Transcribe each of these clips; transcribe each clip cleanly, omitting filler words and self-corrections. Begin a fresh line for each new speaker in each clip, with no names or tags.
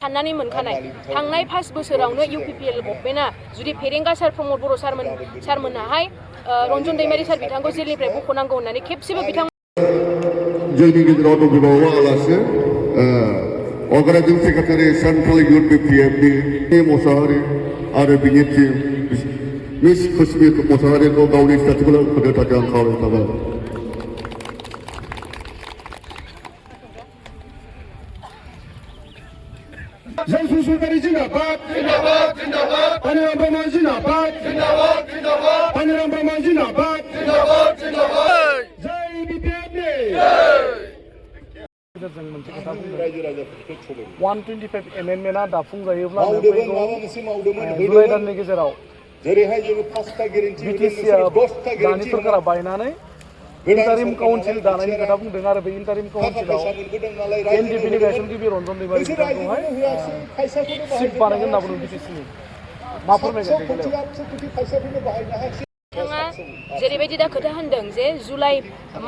साननानै मोनखानाय थांनाय 5 बोसोरावनो इउपिपिएल गभर्नमेन्टआ जुदि फेरेंगा सार प्रमद बर' सारमोनहाय रन्जन दैमारि सार बिथांखौ जेलनिफ्राय बख'नांगौ होननानै खेबसेबो बिथां
जोंनि गेजेराव दंबावो आलासि अर्गानाइजिं सेक्रेटारि सेन्ट्रेल इउपिपिएफनि मोसाहारि आरो बिनि टीम मिस खुसबि मोसाहारिखौ गावनि स्टेटमेन्टखौ होनो थाखाय आं खावलायनाय थाबाय।
जों सुसुदारि जिन्दाबाद जिन्दाबाद जिन्दाबाद पानिराम ब्रह्म जिन्दाबाद जिन्दाबाद जिन्दाबाद पानिराम ब्रह्म जिन्दाबाद जिन्दाबाद जिन्दाबाद जय बिपिएफनि
जों मोनसे खोथा बुंदों 125 एमेन्डमेन्टआ दाफुंजायोब्ला जुलाइ दाननि गेजेराव
जेरैहाय जोङो 5टा गेरेन्टि
बिटिसिआ दानि सरकारा बायनानै इन्टारिम काउन्सिल दानायनि खोथा बुंदों आरो बे इन्टारिम काउन्सिलाव एनडिपिनि गायसनगिरि रन्जन दैमारि बिथांखौहाय सिट बानायगोन होनना बुंदों बिटिसिनि मा फोरमायगोन
बिथाङा जेरैबायदि दा खोथा होनदों जे जुलाइ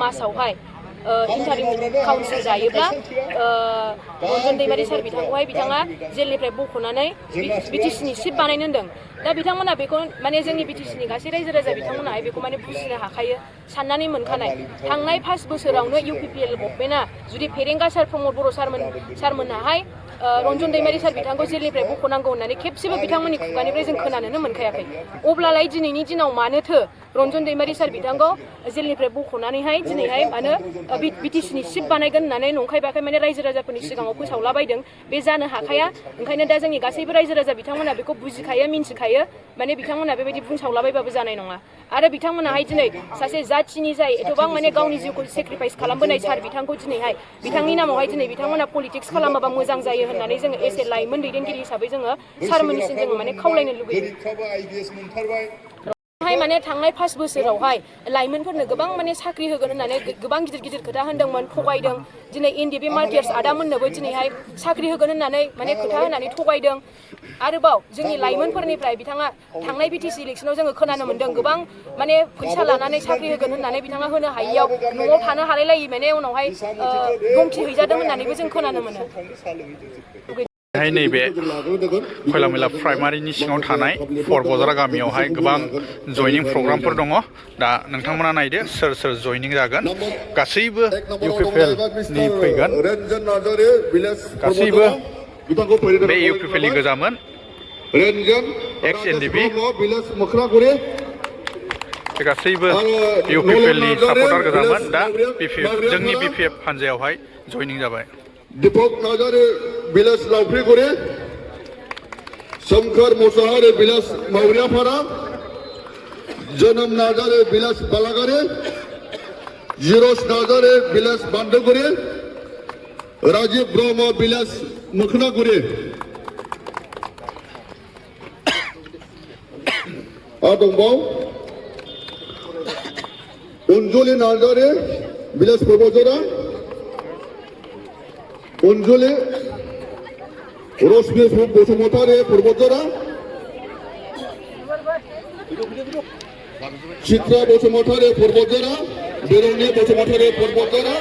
मासावहाय इन्टारिम काउन्सिल जायोब्ला रन्जन दैमारि सार बिथांखौहाय बिथाङा जेलनिफ्राय बख'नानै बिटिसिनि सिट बानायनो होनदों। दा बिथांमोना बेखौ माने जोंनि बिटिसिनि गासै रायजो राजा बिथांमोनाहाय बेखौ माने बुजिनो हाखायो साननानै मोनखानाय थांनाय 5 बोसोरावनो इउपिपिएल गभर्नमेन्टआ जुदि फेरेंगा सार प्रमद बर' सारमोनहाय रन्जन दैमारि सार बिथांखौ जेलनिफ्राय बख'नांगौ होननानै खेबसेबो बिथांमोननि खुगानिफ्राय जों खोनानोनो मोनखायाखै। अब्लालाय दिनैनि दिनाव मानोथो रन्जन दैमारि सार बिथांखौ जेलनिफ्राय बख'नानैहाय दिनैहाय मानो बिटिसिनि सिट बानायगोन होननानै नंखाय बाखाय माने रायजो राजाफोरनि सिगाङाव फोसावलाबायदों बे जानो हाखाया। ओंखायनो दा जोंनि गासैबो रायजो राजा बिथांमोना बेखौ बुजिखायो मिन्थिखायो माने बिथांमोना बेबायदि बुंसावलाबायबाबो जानाय नङा। आरो बिथांमोनाहाय दिनै सासे जाथिनि जाय एथबां माने गावनि जिउखौ सेक्रिफाइस खालामबोनाय सार बिथांखौ दिनैहाय बिथांनि नामावहाय दिनै बिथांमोना पलिटिक्स खालामाबा मोजां जायो होननानै जोङो एसे लाइमोन दैदेनगिरि हिसाबै जोङो सारमोननिसिम जोङो माने खावलायनो लुबैयो। माने थांनाय 5 बोसोरावहाय लाइमोनफोरनो गोबां माने साख्रि होगोन होननानै गोबां गिदिर गिदिर खोथा होनदोंमोन थगायदों। दिनै एनडिपि मार्टियार्स आदामोननोबो दिनैहाय साख्रि होगोन होननानै माने खोथा होनानै थगायदों। आरोबाव जोंनि लाइमोनफोरनिफ्राय बिथाङा थांनाय बिटिसि इलेक्सनाव जोङो खोनानो मोनदों गोबां माने फैसा लानानै साख्रि होगोन होननानै बिथाङा होनो हायियाव न'आव थानो हालायलायि माने उनावहाय धमखि हैजादों होननानैबो जों खोनानो मोनो।
नैबे खयलामयला प्राइमारिनि सिङाव थानाय फरबजारा गामियावहाय गोबां जयनिं प्रग्रामफोर दङ। दा नोंथांमोना नायदो सोर सोर जयनिं जागोन। गासैबो इउपिपिएलनि फैगोन, गासैबो बे इउपिपिएलनि गोजामोन एक्स एनडिपि गासैबो इउपिपिएलनि सापर्टार गोजामोन दा जोंनि बिपिएफ हान्जायावहाय जयनिं जाबाय।
दीपक नाजारे बिलास लावफ्रिगुरि, शंकर मोसाहारि बिलास मावरियापारा, जोनोम नाजारे बिलास बालागारि, जिरोस नाजारे बिलास बान्दोगुरि, राजीव ब्रह्म बिलास मोखनागुरि। दंबाव अनजुलि नाजारे बिलास प्रबजरा, अनजुलि रश्मि बसुमतारी पूर्वजरा, चित्रा बसुमतारी पूर्वजरा, बिरंनि बसुमतारी पूर्वजरा,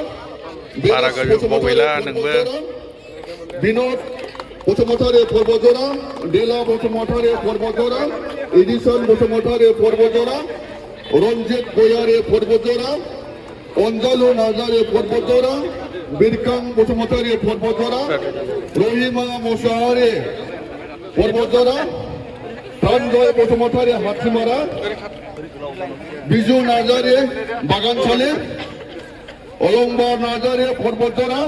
विनोद बसुमतारी पूर्वजरा, दिला बसुमतारी पूर्वजरा, एडिसन बसुमतारी पूर्वजरा, रंजित गयारी पूर्वजरा, अनजालु नार्जारी पूर्वजरा, बिरकां बसुमतारी पूर्वजरा, रहिमा मोसाहारि पूर्वजरा, धनजय बसुमतारी हाथिमारा, बिजु नार्जारी बागानसालि, अलंबार नार्जारी पूर्वजरा,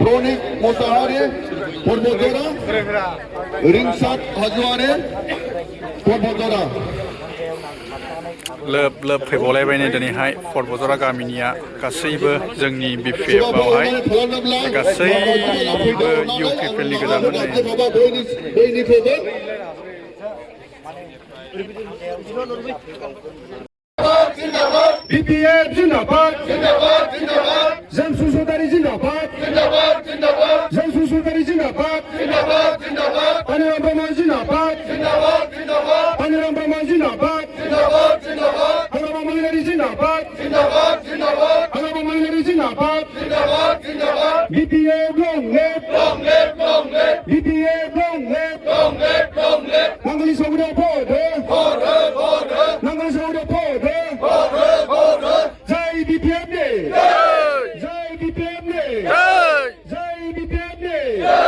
प्रनिक मोसाहारि पूर्वजरा, रिंसाद हाजवारी पूर्वजरा।
लोब लोब फैबावलायबाय दिनैहाय फरबजारा गामिनिया गासैबो जोंनि बिपिएफआवहाय गासैबो इउपिपिएलनि गोजामोन।
बिपिएफ जिन्दाबाद जिन्दाबाद जिन्दाबाद जों सुसुदारि जिन्दाबाद जिन्दाबाद जिन्दाबाद जों सुसुदारि जिन्दाबाद जिन्दाबाद जिन्दाबाद पानिराम ब्रह्म जिन्दाबाद जिन्दाबाद जिन्दाबाद पानिराम ब्रह्म जिन्दाबाद जिन्दाबाद जिन्दाबाद जिन्दाबाद जिन्दाबाद जिन्दाबाद Saudari Zindabad. BPF long live. BPF long live. Nangali Saudi border. Nangali Saudi border. Jai BPF ne. Jai BPF ne. Jai BPF ne.